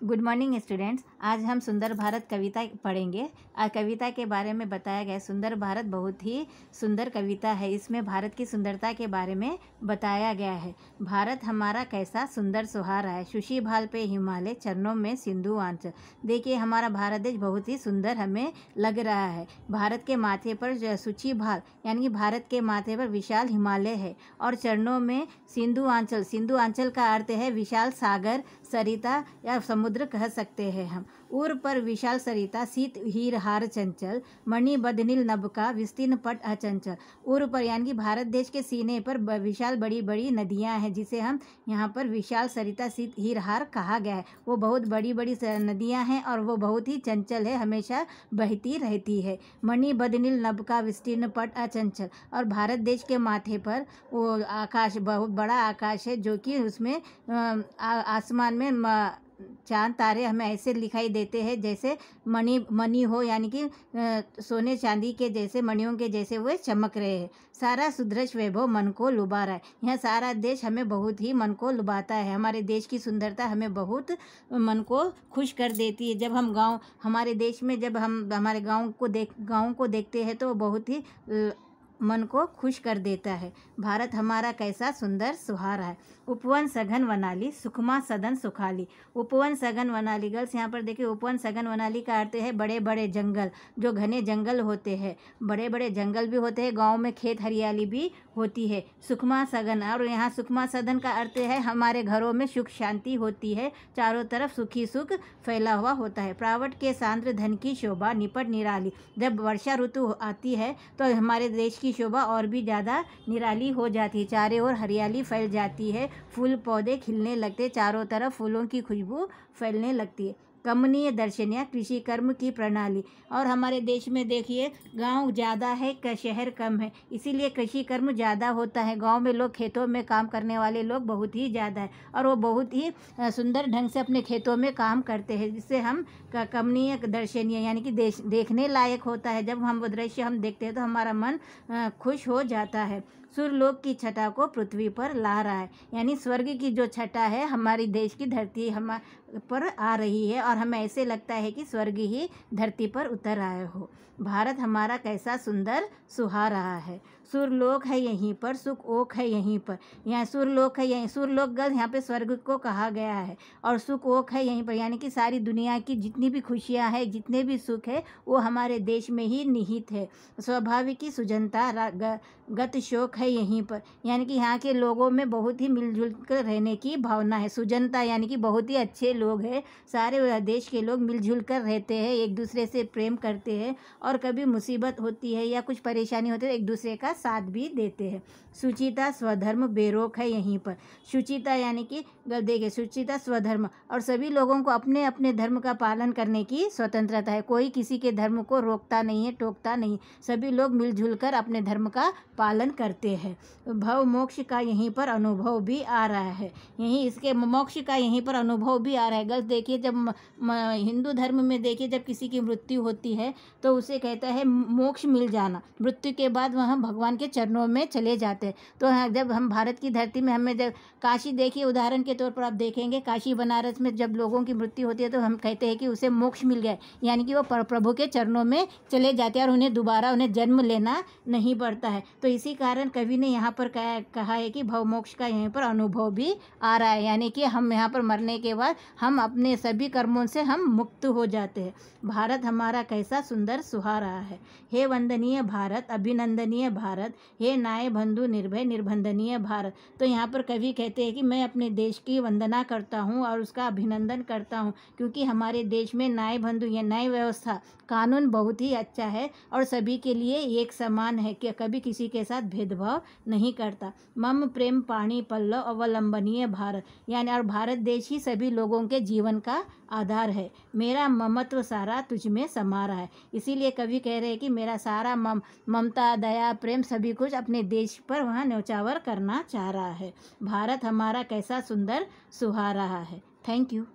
Good morning students. आज हम सुंदर भारत कविता पढ़ेंगे। कविता के बारे में बताया गया है। सुंदर भारत बहुत ही सुंदर कविता है। इसमें भारत की सुंदरता के बारे में बताया गया है। भारत हमारा कैसा सुंदर सुहारा है, शुशी भाल पे हिमालय, चरणों में सिंधु आंचल। देखिए हमारा भारत देश बहुत ही सुंदर हमें लग रहा है। भारत के माथे पर शुची भाल यानी कि भारत के माथे पर विशाल हिमालय है और चरणों में सिंधु आंचल। सिंधु आंचल का अर्थ है विशाल सागर, सरिता या समुद्र कह सकते हैं हम। उर पर विशाल सरिता, शीत हीर हार चंचल, मणि बदनील नभ का, विस्तीर्ण पट अचंचल। उर पर यानी कि भारत देश के सीने पर विशाल बड़ी बड़ी नदियां हैं, जिसे हम यहाँ पर विशाल सरिता, शीत हीर हार कहा गया है। वो बहुत बड़ी बड़ी नदियां हैं और वो बहुत ही चंचल है, हमेशा बहती रहती है। मणि बदनील नभ का, विस्तीर्ण पट अचंचल। और भारत देश के माथे पर वो आकाश, बहुत बड़ा आकाश है, जो कि उसमें आसमान में चांद तारे हमें ऐसे दिखाई देते हैं जैसे मणि हो, यानी कि सोने चांदी के जैसे, मणियों के जैसे वे चमक रहे हैं। सारा सुदृश वैभव मन को लुभा रहा है। यह सारा देश हमें बहुत ही मन को लुभाता है। हमारे देश की सुंदरता हमें बहुत मन को खुश कर देती है। जब हम हमारे देश में जब हम हमारे गाँव को देखते हैं तो बहुत ही मन को खुश कर देता है। भारत हमारा कैसा सुंदर सुहारा है। उपवन सघन वनाली, सुखमा सदन सुखाली। उपवन सघन वनाली, गर्ल्स यहाँ पर देखिए, उपवन सघन वनाली का अर्थ है बड़े बड़े जंगल, जो घने जंगल होते हैं, बड़े बड़े जंगल भी होते हैं, गांव में खेत हरियाली भी होती है। सुखमा सघन, और यहाँ सुखमा सदन का अर्थ है हमारे घरों में सुख शांति होती है, चारों तरफ सुखी सुख फैला हुआ होता है। प्रावट के सांद्र धन की शोभा, निपट निराली। जब वर्षा ऋतु आती है तो हमारे देश की शोभा और भी ज़्यादा निराली हो जाती है, चारों ओर हरियाली फैल जाती है, फूल पौधे खिलने लगते, चारों तरफ फूलों की खुशबू फैलने लगती है। कमनीय दर्शनीय कृषि कर्म की प्रणाली, और हमारे देश में देखिए गांव ज़्यादा है, शहर कम है, इसीलिए कृषि कर्म ज़्यादा होता है। गांव में लोग, खेतों में काम करने वाले लोग बहुत ही ज़्यादा है और वो बहुत ही सुंदर ढंग से अपने खेतों में काम करते हैं, जिससे हम कमनीय दर्शनीय यानी कि देखने लायक होता है। जब हम वो दृश्य हम देखते हैं तो हमारा मन खुश हो जाता है। सुरलोक की छटा को पृथ्वी पर ला रहा है, यानी स्वर्ग की जो छटा है हमारी देश की धरती हम पर आ रही है और हमें ऐसे लगता है कि स्वर्ग ही धरती पर उतर आए हो। भारत हमारा कैसा सुंदर सुहा रहा है। सुरलोक है यहीं पर, सुख ओक है यहीं पर। यहाँ सुरलोक है, यहीं सुरलोक गल यहाँ पे स्वर्ग को कहा गया है, और सुख ओक है यहीं पर, यानी कि सारी दुनिया की जितनी भी खुशियाँ हैं, जितने भी सुख है, वो हमारे देश में ही निहित है। स्वाभाविक की सुजनता, गत शोक है यहीं पर, यानी कि यहाँ के लोगों में बहुत ही मिलजुल कर रहने की भावना है। सुजनता यानी कि बहुत ही अच्छे लोग हैं, सारे देश के लोग मिलजुल कर रहते हैं, एक दूसरे से प्रेम करते हैं, और कभी मुसीबत होती है या कुछ परेशानी होती है तो एक दूसरे का साथ भी देते हैं। शुचिता स्वधर्म बेरोक है यहीं पर। शुचिता यानी कि देखिए, शुचिता स्वधर्म, और सभी लोगों को अपने अपने धर्म का पालन करने की स्वतंत्रता है। कोई किसी के धर्म को रोकता नहीं है, टोकता नहीं, सभी लोग मिलजुल कर अपने धर्म का पालन करते हैं। भव मोक्ष का यहीं पर अनुभव भी आ रहा है, यहीं इसके मोक्ष का यहीं पर अनुभव भी आ रहा है। गर्ल्स देखिए, जब हिंदू धर्म में देखिए, जब किसी की मृत्यु होती है तो उसे कहता है मोक्ष मिल जाना, मृत्यु के बाद वह भगवान के चरणों में चले जाते हैं। तो जब हम भारत की धरती में, हमें जब काशी देखिए, उदाहरण के तौर पर आप देखेंगे, काशी बनारस में जब लोगों की मृत्यु होती है तो हम कहते हैं कि उसे मोक्ष मिल गया, यानी कि वो प्रभु के चरणों में चले जाते हैं और उन्हें दोबारा जन्म लेना नहीं पड़ता है। तो इसी कारण कवि ने यहाँ पर कहा है कि भवमोक्ष का यहीं पर अनुभव भी आ रहा है, यानी कि हम यहाँ पर मरने के बाद हम अपने सभी कर्मों से हम मुक्त हो जाते हैं। भारत हमारा कैसा सुंदर सुहा रहा है। हे वंदनीय भारत, अभिनंदनीय भारत, हे नाय बंधु निर्भय निर्बंधनीय भारत। तो यहाँ पर कवि कहते हैं कि मैं अपने देश की वंदना करता हूँ और उसका अभिनंदन करता हूँ, क्योंकि हमारे देश में न्याय बंधु या न्याय व्यवस्था, कानून बहुत ही अच्छा है और सभी के लिए एक समान है, कि कभी किसी के साथ भेदभाव नहीं करता। मम प्रेम पाणी पल्लव अवलंबनीय भारत, यानी और भारत देश ही सभी लोगों के जीवन का आधार है। मेरा ममत्व सारा तुझ में समा रहा है, इसीलिए कवि कह रहे हैं कि मेरा सारा ममता, दया, प्रेम सभी कुछ अपने देश पर वहाँ न्यौछावर करना चाह रहा है। भारत हमारा कैसा सुंदर सुहा रहा है। Thank you.